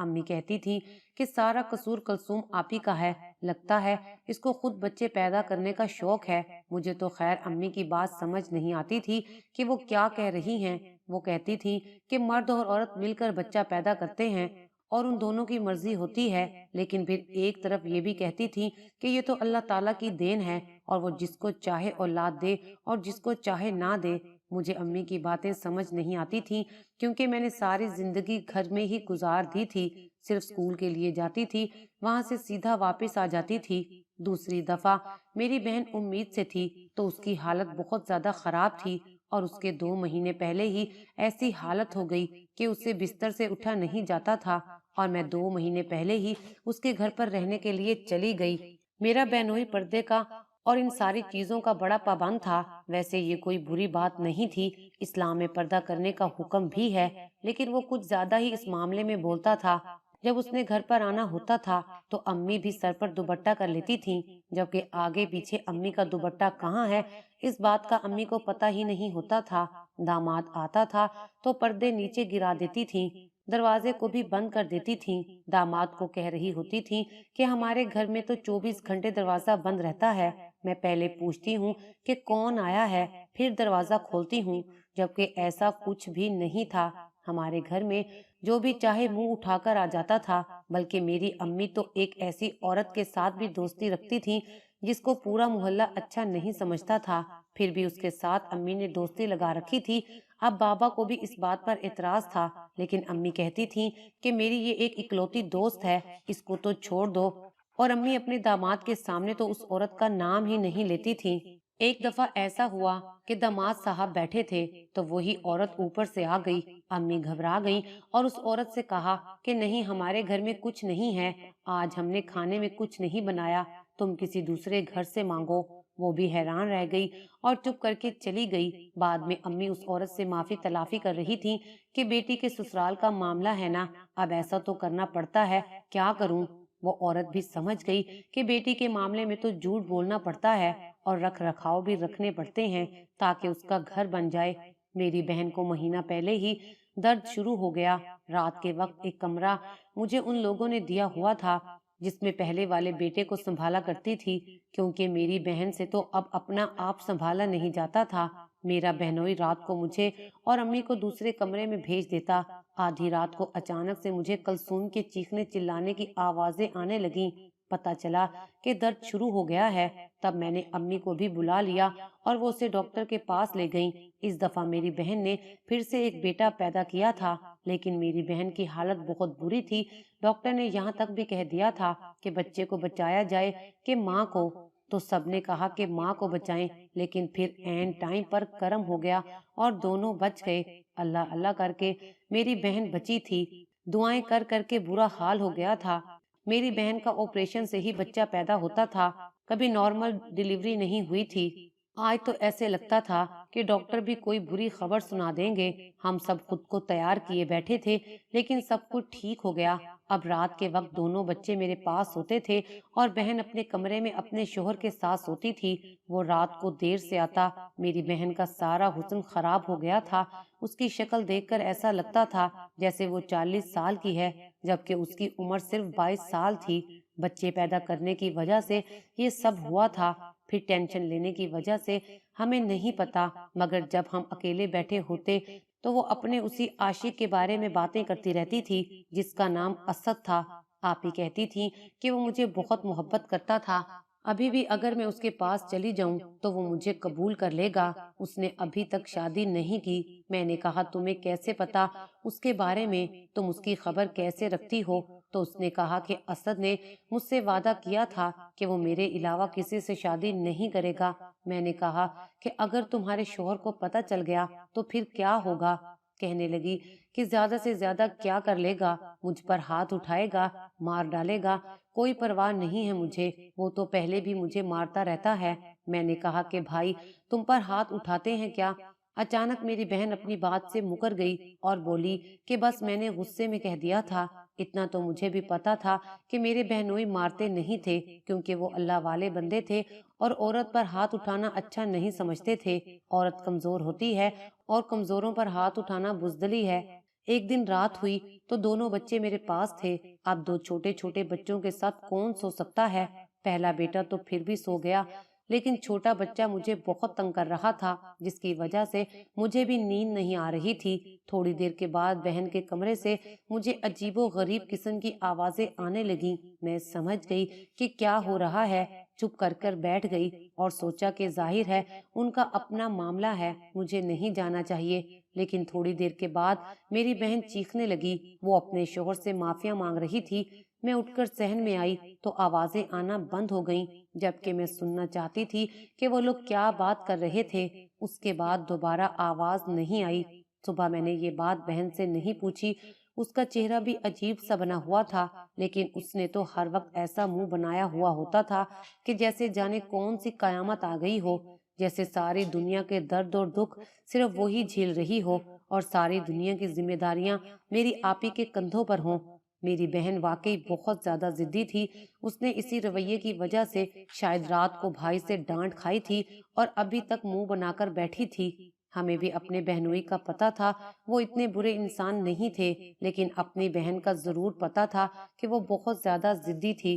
امی کہتی تھی کہ سارا قصور کلثوم آپی کا ہے، لگتا ہے اس کو خود بچے پیدا کرنے کا شوق ہے۔ مجھے تو خیر امی کی بات سمجھ نہیں آتی تھی کہ وہ کیا کہہ رہی ہیں۔ وہ کہتی تھی کہ مرد اور عورت مل کر بچہ پیدا کرتے ہیں اور ان دونوں کی مرضی ہوتی ہے، لیکن پھر ایک طرف یہ بھی کہتی تھی کہ یہ تو اللہ تعالیٰ کی دین ہے اور وہ جس کو چاہے اولاد دے اور جس کو چاہے نہ دے۔ مجھے امی کی باتیں سمجھ نہیں آتی تھی کیونکہ میں نے ساری زندگی گھر میں ہی گزار دی تھی، صرف اسکول کے لیے جاتی تھی، وہاں سے سیدھا واپس آ جاتی تھی۔ دوسری دفعہ میری بہن امید سے تھی تو اس کی حالت بہت زیادہ خراب تھی اور اس کے 2 مہینے پہلے ہی ایسی حالت ہو گئی کہ اس سے بستر سے اٹھا نہیں جاتا تھا اور میں 2 مہینے پہلے ہی اس کے گھر پر رہنے کے لیے چلی گئی۔ میرا بہنوئی پردے کا اور ان ساری چیزوں کا بڑا پابند تھا۔ ویسے یہ کوئی بری بات نہیں تھی، اسلام میں پردہ کرنے کا حکم بھی ہے، لیکن وہ کچھ زیادہ ہی اس معاملے میں بولتا تھا۔ جب اس نے گھر پر آنا ہوتا تھا تو امی بھی سر پر دوپٹہ کر لیتی تھیں، جبکہ آگے پیچھے امی کا دوپٹہ کہاں ہے اس بات کا امی کو پتہ ہی نہیں ہوتا تھا۔ داماد آتا تھا تو پردے نیچے گرا دیتی تھیں، دروازے کو بھی بند کر دیتی تھیں۔ داماد کو کہہ رہی ہوتی تھیں کہ ہمارے گھر میں تو 24 گھنٹے دروازہ بند رہتا ہے، میں پہلے پوچھتی ہوں کہ کون آیا ہے، پھر دروازہ کھولتی ہوں، جبکہ ایسا کچھ بھی نہیں تھا۔ ہمارے گھر میں جو بھی چاہے منہ اٹھا کر آ جاتا تھا، بلکہ میری امی تو ایک ایسی عورت کے ساتھ بھی دوستی رکھتی تھی جس کو پورا محلہ اچھا نہیں سمجھتا تھا، پھر بھی اس کے ساتھ امی نے دوستی لگا رکھی تھی۔ اب بابا کو بھی اس بات پر اعتراض تھا، لیکن امی کہتی تھیں کہ میری یہ ایک اکلوتی دوست ہے، اس کو تو چھوڑ دو، اور امی اپنے داماد کے سامنے تو اس عورت کا نام ہی نہیں لیتی تھی۔ ایک دفعہ ایسا ہوا کہ داماد صاحب بیٹھے تھے تو وہی عورت اوپر سے آ گئی۔ امی گھبرا گئیں اور اس عورت سے کہا کہ نہیں، ہمارے گھر میں کچھ نہیں ہے، آج ہم نے کھانے میں کچھ نہیں بنایا، تم کسی دوسرے گھر سے مانگو۔ وہ بھی حیران رہ گئی اور چپ کر کے چلی گئی۔ بعد میں امی اس عورت سے معافی تلافی کر رہی تھی کہ بیٹی کے سسرال کا معاملہ ہے نا، اب ایسا تو کرنا پڑتا ہے، کیا کروں۔ وہ عورت بھی سمجھ گئی کہ بیٹی کے معاملے میں تو جھوٹ بولنا پڑتا ہے اور رکھ رکھاؤ بھی رکھنے پڑتے ہیں تاکہ اس کا گھر بن جائے۔ میری بہن کو مہینہ پہلے ہی درد شروع ہو گیا۔ رات کے وقت ایک کمرہ مجھے ان لوگوں نے دیا ہوا تھا جس میں پہلے والے بیٹے کو سنبھالا کرتی تھی، کیونکہ میری بہن سے تو اب اپنا آپ سنبھالا نہیں جاتا تھا۔ میرا بہنوئی رات کو مجھے اور امی کو دوسرے کمرے میں بھیج دیتا۔ آدھی رات کو اچانک سے مجھے کلثوم کے چیخنے چلانے کی آوازیں آنے لگیں۔ پتا چلا کہ درد شروع ہو گیا ہے۔ تب میں نے امی کو بھی بلا لیا اور وہ اسے ڈاکٹر کے پاس لے گئیں۔ اس دفعہ میری بہن نے پھر سے ایک بیٹا پیدا کیا تھا، لیکن میری بہن کی حالت بہت بری تھی۔ ڈاکٹر نے یہاں تک بھی کہہ دیا تھا کہ بچے کو بچایا جائے کہ ماں کو، تو سب نے کہا کہ ماں کو بچائیں، لیکن پھر عین ٹائم پر کرم ہو گیا اور دونوں بچ گئے۔ اللہ اللہ کر کے میری بہن بچی تھی، دعائیں کر کر کے برا حال ہو گیا تھا۔ میری بہن کا آپریشن سے ہی بچہ پیدا ہوتا تھا، کبھی نارمل ڈیلیوری نہیں ہوئی تھی۔ آج تو ایسے لگتا تھا کہ ڈاکٹر بھی کوئی بری خبر سنا دیں گے۔ ہم سب خود کو تیار کیے بیٹھے تھے، لیکن سب کچھ ٹھیک ہو گیا۔ اب رات کے وقت دونوں بچے میرے پاس سوتے تھے اور بہن اپنے کمرے میں اپنے شوہر کے ساتھ سوتی تھی۔ وہ رات کو دیر سے آتا۔ میری بہن کا سارا حسن خراب ہو گیا تھا۔ اس کی شکل دیکھ کر ایسا لگتا تھا جیسے وہ 40 سال کی ہے، جبکہ اس کی عمر صرف 22 سال تھی۔ بچے پیدا کرنے کی وجہ سے یہ سب ہوا تھا، پھر ٹینشن لینے کی وجہ سے ہمیں نہیں پتا، مگر جب ہم اکیلے بیٹھے ہوتے تو وہ اپنے اسی عاشق کے بارے میں باتیں کرتی رہتی تھی جس کا نام اسد تھا۔ آپ ہی کہتی تھی کہ وہ مجھے بہت محبت کرتا تھا، ابھی بھی اگر میں اس کے پاس چلی جاؤں تو وہ مجھے قبول کر لے گا۔ اس نے ابھی تک شادی نہیں کی۔ میں نے کہا تمہیں کیسے پتا اس کے بارے میں، تم اس کی خبر کیسے رکھتی ہو؟ تو اس نے کہا کہ اسد نے مجھ سے وعدہ کیا تھا کہ وہ میرے علاوہ کسی سے شادی نہیں کرے گا۔ میں نے کہا کہ اگر تمہارے شوہر کو پتہ چل گیا تو پھر کیا ہوگا؟ کہنے لگی کہ زیادہ سے زیادہ کیا کر لے گا، مجھ پر ہاتھ اٹھائے گا، مار ڈالے گا، کوئی پرواہ نہیں ہے مجھے، وہ تو پہلے بھی مجھے مارتا رہتا ہے۔ میں نے کہا کہ بھائی تم پر ہاتھ اٹھاتے ہیں کیا؟ اچانک میری بہن اپنی بات سے مکر گئی اور بولی کہ بس میں نے غصے میں کہہ دیا تھا، اتنا تو مجھے بھی پتا تھا کہ میرے بہنوئی مارتے نہیں تھے، کیونکہ وہ اللہ والے بندے تھے اور عورت پر ہاتھ اٹھانا اچھا نہیں سمجھتے تھے۔ عورت کمزور ہوتی ہے اور کمزوروں پر ہاتھ اٹھانا بزدلی ہے۔ ایک دن رات ہوئی تو دونوں بچے میرے پاس تھے۔ اب دو چھوٹے چھوٹے بچوں کے ساتھ کون سو سکتا ہے؟ پہلا بیٹا تو پھر بھی سو گیا، لیکن چھوٹا بچہ مجھے بہت تنگ کر رہا تھا، جس کی وجہ سے مجھے بھی نیند نہیں آ رہی تھی۔ تھوڑی دیر کے بعد بہن کے کمرے سے مجھے عجیب و غریب قسم کی آوازیں آنے لگیں۔ میں سمجھ گئی کہ کیا ہو رہا ہے، چپ کر بیٹھ گئی اور سوچا کہ ظاہر ہے ان کا اپنا معاملہ ہے، مجھے نہیں جانا چاہیے۔ لیکن تھوڑی دیر کے بعد میری بہن چیخنے لگی، وہ اپنے شوہر سے معافیا مانگ رہی تھی۔ میں اٹھ کر صحن میں آئی تو آوازیں آنا بند ہو گئیں، جبکہ میں سننا چاہتی تھی کہ وہ لوگ کیا بات کر رہے تھے۔ اس کے بعد دوبارہ آواز نہیں آئی۔ صبح میں نے یہ بات بہن سے نہیں پوچھی۔ اس کا چہرہ بھی عجیب سا بنا ہوا تھا، لیکن اس نے تو ہر وقت ایسا منہ بنایا ہوا ہوتا تھا کہ جیسے جانے کون سی قیامت آ گئی ہو، جیسے ساری دنیا کے درد اور دکھ صرف وہی جھیل رہی ہو اور ساری دنیا کی ذمہ داریاں میری آپی کے کندھوں پر ہوں۔ میری بہن واقعی بہت زیادہ ضدی تھی۔ اس نے اسی رویے کی وجہ سے شاید رات کو بھائی سے ڈانٹ کھائی تھی اور ابھی تک منہ بنا کر بیٹھی تھی۔ ہمیں بھی اپنے بہنوئی کا پتہ تھا، وہ اتنے برے انسان نہیں تھے، لیکن اپنی بہن کا ضرور پتہ تھا کہ وہ بہت زیادہ ضدی تھی۔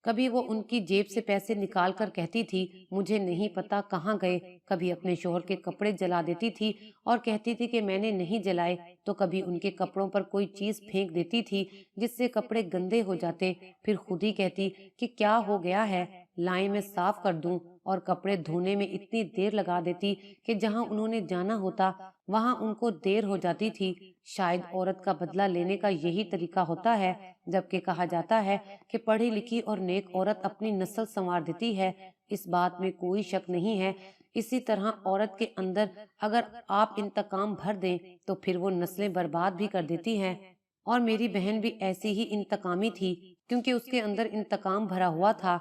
کبھی وہ ان کی جیب سے پیسے نکال کر کہتی تھی مجھے نہیں پتا کہاں گئے، کبھی اپنے شوہر کے کپڑے جلا دیتی تھی اور کہتی تھی کہ میں نے نہیں جلائے، تو کبھی ان کے کپڑوں پر کوئی چیز پھینک دیتی تھی جس سے کپڑے گندے ہو جاتے، پھر خود ہی کہتی کہ کیا ہو گیا ہے، لائیں میں صاف کر دوں، اور کپڑے دھونے میں اتنی دیر لگا دیتی کہ جہاں انہوں نے جانا ہوتا وہاں ان کو دیر ہو جاتی تھی۔ شاید عورت کا بدلہ لینے کا یہی طریقہ ہوتا ہے، جبکہ کہا جاتا ہے کہ پڑھی لکھی اور نیک عورت اپنی نسل سنوار دیتی ہے، اس بات میں کوئی شک نہیں ہے۔ اسی طرح عورت کے اندر اگر آپ انتقام بھر دیں تو پھر وہ نسلیں برباد بھی کر دیتی ہیں، اور میری بہن بھی ایسی ہی انتقامی تھی، کیونکہ اس کے اندر انتقام بھرا ہوا تھا۔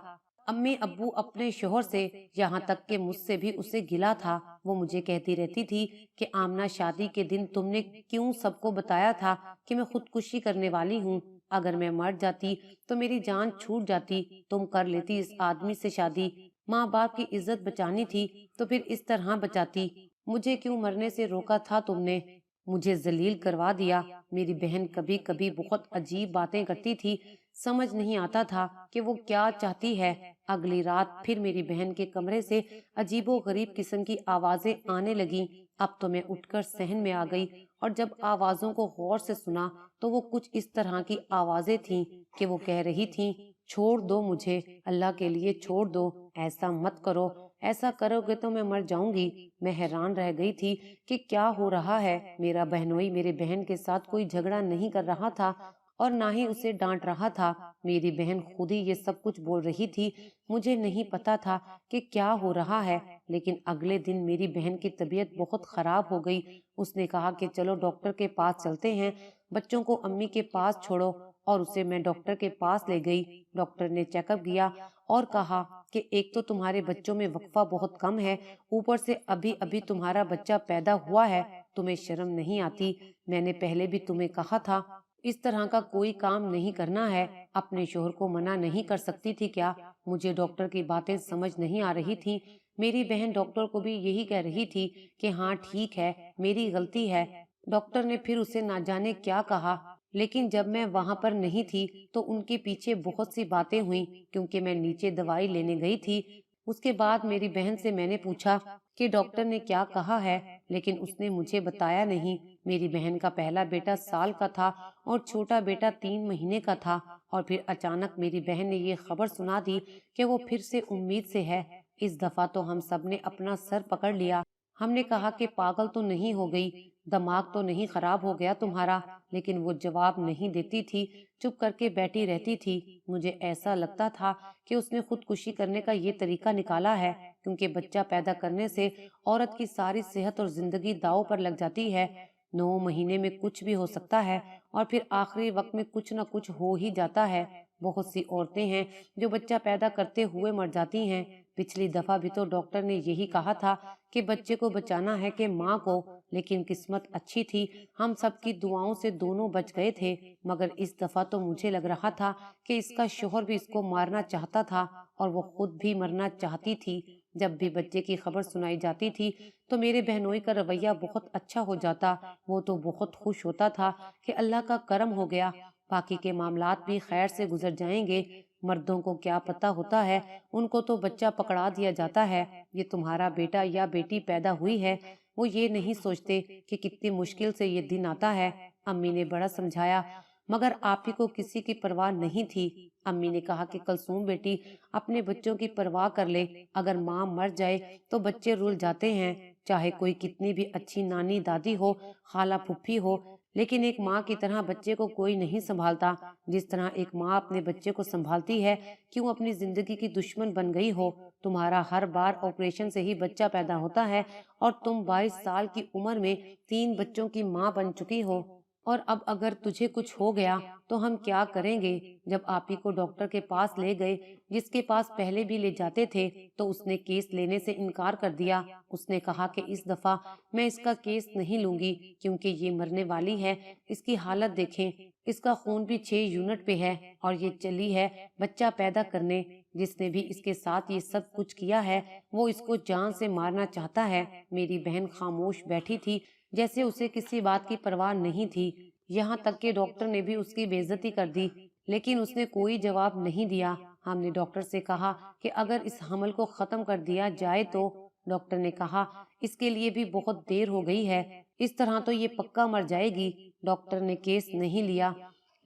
امی ابو اپنے شوہر سے، یہاں تک کہ مجھ سے بھی اسے گلا تھا۔ وہ مجھے کہتی رہتی تھی کہ آمنہ شادی کے دن تم نے کیوں سب کو بتایا تھا کہ میں خودکشی کرنے والی ہوں؟ اگر میں مر جاتی تو میری جان چھوٹ جاتی، تم کر لیتی اس آدمی سے شادی، ماں باپ کی عزت بچانی تھی تو پھر اس طرح بچاتی، مجھے کیوں مرنے سے روکا تھا تم نے؟ مجھے ذلیل کروا دیا۔ میری بہن کبھی کبھی بہت عجیب باتیں کرتی تھی، سمجھ نہیں آتا تھا کہ وہ کیا چاہتی ہے۔ اگلی رات پھر میری بہن کے کمرے سے عجیب و غریب قسم کی آوازیں آنے لگیں۔ اب تو میں اٹھ کر صحن میں آ گئی اور جب آوازوں کو غور سے سنا تو وہ کچھ اس طرح کی آوازیں تھیں کہ وہ کہہ رہی تھیں چھوڑ دو مجھے، اللہ کے لیے چھوڑ دو، ایسا مت کرو، ایسا کرو گے تو میں مر جاؤں گی۔ میں حیران رہ گئی تھی کہ کیا ہو رہا ہے۔ میرا بہنوئی میرے بہن کے ساتھ کوئی جھگڑا نہیں کر رہا تھا اور نہ ہی اسے ڈانٹ رہا تھا، میری بہن خود ہی یہ سب کچھ بول رہی تھی۔ مجھے نہیں پتا تھا کہ کیا ہو رہا ہے، لیکن اگلے دن میری بہن کی طبیعت بہت خراب ہو گئی۔ اس نے کہا کہ چلو ڈاکٹر کے پاس چلتے ہیں، بچوں کو امی کے پاس چھوڑو، اور اسے میں ڈاکٹر کے پاس لے گئی۔ ڈاکٹر نے چیک اپ کیا اور کہا کہ ایک تو تمہارے بچوں میں وقفہ بہت کم ہے، اوپر سے ابھی ابھی تمہارا بچہ پیدا ہوا ہے، تمہیں شرم نہیں آتی؟ میں نے پہلے بھی تمہیں کہا تھا اس طرح کا کوئی کام نہیں کرنا ہے، اپنے شوہر کو منع نہیں کر سکتی تھی کیا؟ مجھے ڈاکٹر کی باتیں سمجھ نہیں آ رہی تھی۔ میری بہن ڈاکٹر کو بھی یہی کہہ رہی تھی کہ ہاں ٹھیک ہے، میری غلطی ہے۔ ڈاکٹر نے پھر اسے نہ جانے کیا کہا، لیکن جب میں وہاں پر نہیں تھی تو ان کے پیچھے بہت سی باتیں ہوئیں، کیونکہ میں نیچے دوائی لینے گئی تھی۔ اس کے بعد میری بہن سے میں نے پوچھا کہ ڈاکٹر نے کیا کہا ہے، لیکن اس نے مجھے بتایا نہیں۔ میری بہن کا پہلا بیٹا سال کا تھا اور چھوٹا بیٹا 3 مہینے کا تھا، اور پھر اچانک میری بہن نے یہ خبر سنا دی کہ وہ پھر سے امید سے ہے۔ اس دفعہ تو ہم سب نے اپنا سر پکڑ لیا۔ ہم نے کہا کہ پاگل تو نہیں ہو گئی، دماغ تو نہیں خراب ہو گیا تمہارا؟ لیکن وہ جواب نہیں دیتی تھی، چپ کر کے بیٹھی رہتی تھی۔ مجھے ایسا لگتا تھا کہ اس نے خودکشی کرنے کا یہ طریقہ نکالا ہے، کیونکہ بچہ پیدا کرنے سے عورت کی ساری صحت اور زندگی داؤ پر لگ جاتی ہے۔ 9 مہینے میں کچھ بھی ہو سکتا ہے، اور پھر آخری وقت میں کچھ نہ کچھ ہو ہی جاتا ہے۔ بہت سی عورتیں ہیں جو بچہ پیدا کرتے ہوئے مر جاتی ہیں۔ پچھلی دفعہ بھی تو ڈاکٹر نے یہی کہا تھا کہ بچے کو بچانا ہے کہ ماں کو، لیکن قسمت اچھی تھی، ہم سب کی دعاؤں سے دونوں بچ گئے تھے۔ مگر اس دفعہ تو مجھے لگ رہا تھا کہ اس کا شوہر بھی اس کو مارنا چاہتا تھا، اور وہ خود بھی مرنا چاہتی تھی۔ جب بھی بچے کی خبر سنائی جاتی تھی تو میرے بہنوئی کا رویہ بہت اچھا ہو جاتا، وہ تو بہت خوش ہوتا تھا کہ اللہ کا کرم ہو گیا، باقی کے معاملات بھی خیر سے گزر جائیں گے۔ مردوں کو کیا پتا ہوتا ہے، ان کو تو بچہ پکڑا دیا جاتا ہے۔ یہ تمہارا بیٹا یا بیٹی پیدا ہوئی ہے، وہ یہ نہیں سوچتے کہ کتنی مشکل سے یہ دن آتا ہے۔ امی نے بڑا سمجھایا، مگر آپ ہی کو کسی کی پرواہ نہیں تھی۔ امی نے کہا کہ کلثوم بیٹی اپنے بچوں کی پرواہ کر لے، اگر ماں مر جائے تو بچے رول جاتے ہیں، چاہے کوئی کتنی بھی اچھی نانی دادی ہو، خالہ پھپھی ہو، لیکن ایک ماں کی طرح بچے کو کوئی نہیں سنبھالتا، جس طرح ایک ماں اپنے بچے کو سنبھالتی ہے۔ کیوں اپنی زندگی کی دشمن بن گئی ہو؟ تمہارا ہر بار آپریشن سے ہی بچہ پیدا ہوتا ہے اور تم 22 سال کی عمر میں 3 بچوں کی ماں بن چکی ہو، اور اب اگر تجھے کچھ ہو گیا تو ہم کیا کریں گے؟ جب آپ ہی کو ڈاکٹر کے پاس لے گئے، جس کے پاس پہلے بھی لے جاتے تھے، تو اس نے کیس لینے سے انکار کر دیا۔ اس نے کہا کہ اس دفعہ میں اس کا کیس نہیں لوں گی کیونکہ یہ مرنے والی ہے، اس کی حالت دیکھیں، اس کا خون بھی 6 یونٹ پہ ہے اور یہ چلی ہے بچہ پیدا کرنے۔ جس نے بھی اس کے ساتھ یہ سب کچھ کیا ہے وہ اس کو جان سے مارنا چاہتا ہے۔ میری بہن خاموش بیٹھی تھی، جیسے اسے کسی بات کی پرواہ نہیں تھی، یہاں تک کہ ڈاکٹر نے بھی اس کی بے عزتی کر دی، لیکن اس نے کوئی جواب نہیں دیا۔ ہم نے ڈاکٹر سے کہا کہ اگر اس حمل کو ختم کر دیا جائے تو؟ ڈاکٹر نے کہا اس کے لیے بھی بہت دیر ہو گئی ہے، اس طرح تو یہ پکا مر جائے گی۔ ڈاکٹر نے کیس نہیں لیا،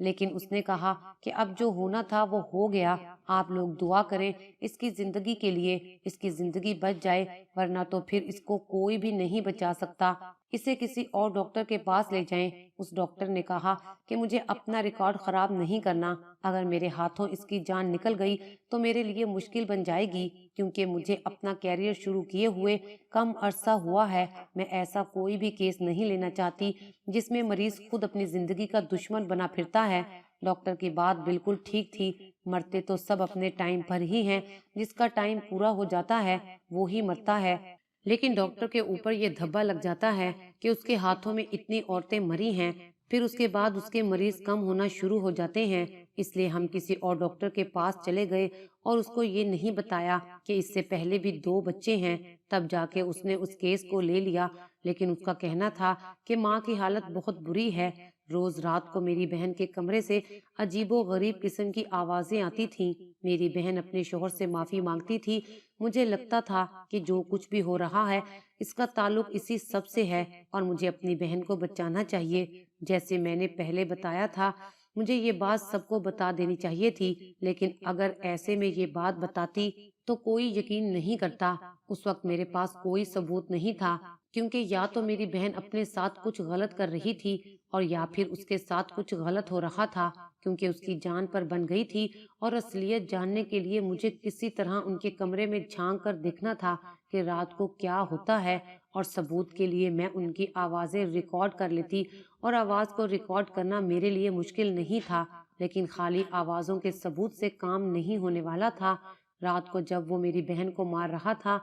لیکن اس نے کہا کہ اب جو ہونا تھا وہ ہو گیا، آپ لوگ دعا کریں اس کی زندگی کے لیے، اس کی زندگی بچ جائے، ورنہ تو پھر اس کو کوئی بھی نہیں بچا سکتا، اسے کسی اور ڈاکٹر کے پاس لے جائیں۔ اس ڈاکٹر نے کہا کہ مجھے اپنا ریکارڈ خراب نہیں کرنا، اگر میرے ہاتھوں اس کی جان نکل گئی تو میرے لیے مشکل بن جائے گی، کیونکہ مجھے اپنا کیریئر شروع کیے ہوئے کم عرصہ ہوا ہے۔ میں ایسا کوئی بھی کیس نہیں لینا چاہتی جس میں مریض خود اپنی زندگی کا دشمن بنا پھرتا ہے۔ ڈاکٹر کی بات بالکل ٹھیک تھی، مرتے تو سب اپنے ٹائم پر ہی ہیں، جس کا ٹائم پورا ہو جاتا ہے وہی مرتا ہے، لیکن ڈاکٹر کے اوپر یہ دھبا لگ جاتا ہے کہ اس کے ہاتھوں میں اتنی عورتیں مری ہیں، پھر اس کے بعد اس کے مریض کم ہونا شروع ہو جاتے ہیں۔ اس لیے ہم کسی اور ڈاکٹر کے پاس چلے گئے اور اس کو یہ نہیں بتایا کہ اس سے پہلے بھی 2 بچے ہیں، تب جا کے اس نے اس کیس کو لے لیا، لیکن اس کا کہنا تھا کہ ماں کی حالت بہت بری ہے۔ روز رات کو میری بہن کے کمرے سے عجیب و غریب قسم کی آوازیں آتی تھیں۔ میری بہن اپنے شوہر سے معافی مانگتی تھی، مجھے لگتا تھا کہ جو کچھ بھی ہو رہا ہے اس کا تعلق اسی سب سے ہے اور مجھے اپنی بہن کو بچانا چاہیے۔ جیسے میں نے پہلے بتایا تھا، مجھے یہ بات سب کو بتا دینی چاہیے تھی، لیکن اگر ایسے میں یہ بات بتاتی تو کوئی یقین نہیں کرتا۔ اس وقت میرے پاس کوئی ثبوت نہیں تھا، کیونکہ یا تو میری بہن اپنے ساتھ کچھ غلط کر رہی تھی اور یا پھر اس کے ساتھ کچھ غلط ہو رہا تھا، کیونکہ اس کی جان پر بن گئی تھی، اور اصلیت جاننے کے لیے مجھے کسی طرح ان کے کمرے میں جھانک کر دیکھنا تھا کہ رات کو کیا ہوتا ہے، اور ثبوت کے لیے میں ان کی آوازیں ریکارڈ کر لیتی، اور آواز کو ریکارڈ کرنا میرے لیے مشکل نہیں تھا، لیکن خالی آوازوں کے ثبوت سے کام نہیں ہونے والا تھا۔ رات کو جب وہ میری بہن کو مار رہا تھا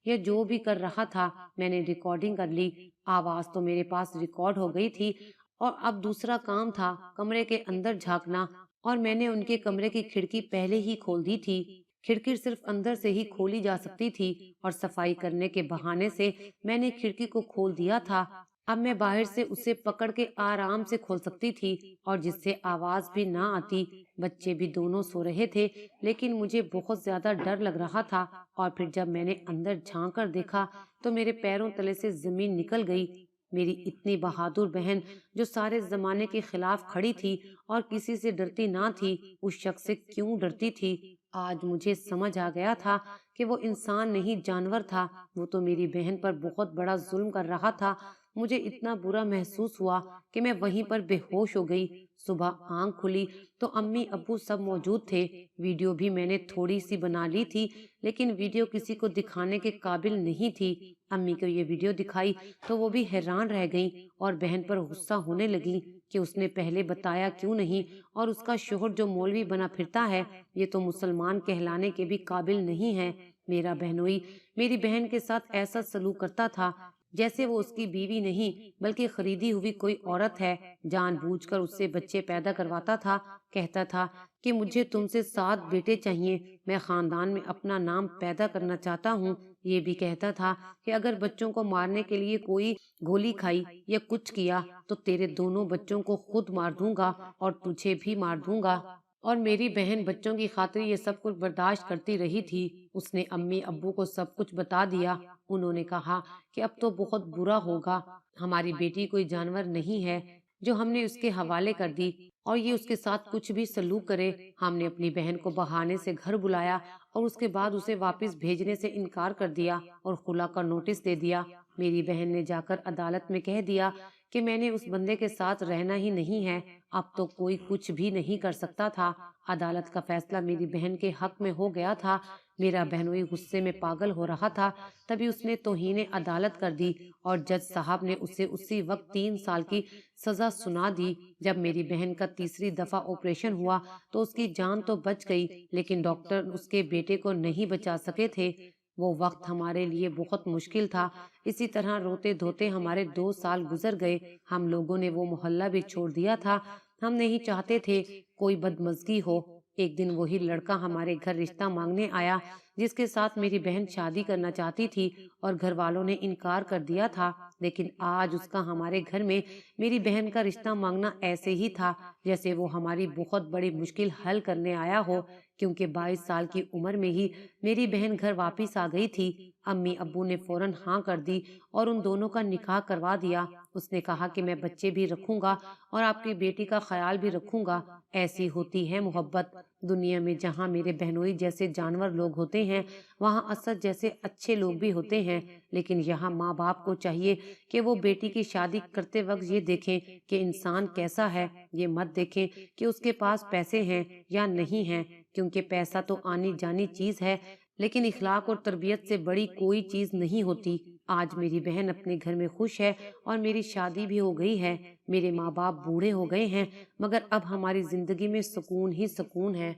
یا جو بھی کر رہا تھا، میں نے ریکارڈنگ کر لی، آواز تو میرے پاس ریکارڈ ہو گئی تھی، اور اب دوسرا کام تھا کمرے کے اندر جھانکنا، اور میں نے ان کے کمرے کی کھڑکی پہلے ہی کھول دی تھی۔ کھڑکی صرف اندر سے ہی کھولی جا سکتی تھی، اور صفائی کرنے کے بہانے سے میں نے کھڑکی کو کھول دیا تھا۔ اب میں باہر سے اسے پکڑ کے آرام سے کھول سکتی تھی، اور جس سے آواز بھی نہ آتی۔ بچے بھی دونوں سو رہے تھے، لیکن مجھے بہت زیادہ ڈر لگ رہا تھا، اور پھر جب میں نے اندر جھانک کر دیکھا تو میرے پیروں تلے سے زمین نکل گئی۔ میری اتنی بہادر بہن جو سارے زمانے کے خلاف کھڑی تھی اور کسی سے ڈرتی نہ تھی، اس شخص سے کیوں ڈرتی تھی؟ آج مجھے سمجھ آ گیا تھا کہ وہ انسان نہیں جانور تھا، وہ تو میری بہن پر بہت بڑا ظلم کر رہا تھا۔ مجھے اتنا برا محسوس ہوا کہ میں وہیں پر بے ہوش ہو گئی۔ صبح آنکھ کھلی تو امی ابو سب موجود تھے۔ ویڈیو بھی میں نے تھوڑی سی بنا لی تھی، لیکن ویڈیو کسی کو دکھانے کے قابل نہیں تھی۔ امی کو یہ ویڈیو دکھائی تو وہ بھی حیران رہ گئیں اور بہن پر غصہ ہونے لگیں کہ اس نے پہلے بتایا کیوں نہیں، اور اس کا شوہر جو مولوی بنا پھرتا ہے یہ تو مسلمان کہلانے کے بھی قابل نہیں ہے۔ میرا بہنوئی میری بہن کے ساتھ ایسا سلوک کرتا تھا جیسے وہ اس کی بیوی نہیں بلکہ خریدی ہوئی کوئی عورت ہے، جان بوجھ کر اس سے بچے پیدا کرواتا تھا۔ کہتا تھا کہ مجھے تم سے 7 بیٹے چاہیے، میں خاندان میں اپنا نام پیدا کرنا چاہتا ہوں۔ یہ بھی کہتا تھا کہ اگر بچوں کو مارنے کے لیے کوئی گولی کھائی یا کچھ کیا تو تیرے دونوں بچوں کو خود مار دوں گا اور تجھے بھی مار دوں گا۔ اور میری بہن بچوں کی خاطر یہ سب کچھ برداشت کرتی رہی تھی۔ اس نے امی ابو کو سب کچھ بتا دیا۔ انہوں نے کہا کہ اب تو بہت برا ہوگا، ہماری بیٹی کوئی جانور نہیں ہے جو ہم نے اس کے حوالے کر دی اور یہ اس کے ساتھ کچھ بھی سلوک کرے۔ ہم نے اپنی بہن کو بہانے سے گھر بلایا اور اس کے بعد اسے واپس بھیجنے سے انکار کر دیا اور خلا کا نوٹس دے دیا۔ میری بہن نے جا کر عدالت میں کہہ دیا کہ میں نے اس بندے کے ساتھ رہنا ہی نہیں ہے، اب تو کوئی کچھ بھی نہیں کر سکتا تھا۔ عدالت کا فیصلہ میری بہن کے حق میں ہو گیا تھا۔ میرا بہنوئی غصے میں پاگل ہو رہا تھا، تبھی اس نے توہین عدالت کر دی اور جج صاحب نے اسے اسی وقت 3 سال کی سزا سنا دی۔ جب میری بہن کا تیسری دفعہ آپریشن ہوا تو اس کی جان تو بچ گئی، لیکن ڈاکٹر اس کے بیٹے کو نہیں بچا سکے تھے۔ وہ وقت ہمارے لیے بہت مشکل تھا۔ اسی طرح روتے دھوتے ہمارے 2 سال گزر گئے۔ ہم لوگوں نے وہ محلہ بھی چھوڑ دیا تھا۔ ہم نہیں چاہتے تھے کوئی بدمزگی ہو۔ ایک دن وہی لڑکا ہمارے گھر رشتہ مانگنے آیا جس کے ساتھ میری بہن شادی کرنا چاہتی تھی اور گھر والوں نے انکار کر دیا تھا، لیکن آج اس کا ہمارے گھر میں میری بہن کا رشتہ مانگنا ایسے ہی تھا جیسے وہ ہماری بہت بڑی مشکل حل کرنے آیا ہو، کیونکہ 22 سال کی عمر میں ہی میری بہن گھر واپس آ گئی تھی۔ امی ابو نے فوراً ہاں کر دی اور ان دونوں کا نکاح کروا دیا۔ اس نے کہا کہ میں بچے بھی رکھوں گا اور آپ کی بیٹی کا خیال بھی رکھوں گا۔ ایسی ہوتی ہے محبت۔ دنیا میں جہاں میرے بہنوئی جیسے جانور لوگ ہوتے ہیں وہاں اسد جیسے اچھے لوگ بھی ہوتے ہیں، لیکن یہاں ماں باپ کو چاہیے کہ وہ بیٹی کی شادی کرتے وقت یہ دیکھیں کہ انسان کیسا ہے، یہ مت دیکھیں کہ اس کے پاس پیسے ہیں یا نہیں ہیں، کیونکہ پیسہ تو آنی جانی چیز ہے لیکن اخلاق اور تربیت سے بڑی کوئی چیز نہیں ہوتی۔ آج میری بہن اپنے گھر میں خوش ہے اور میری شادی بھی ہو گئی ہے۔ میرے ماں باپ بوڑھے ہو گئے ہیں مگر اب ہماری زندگی میں سکون ہی سکون ہے۔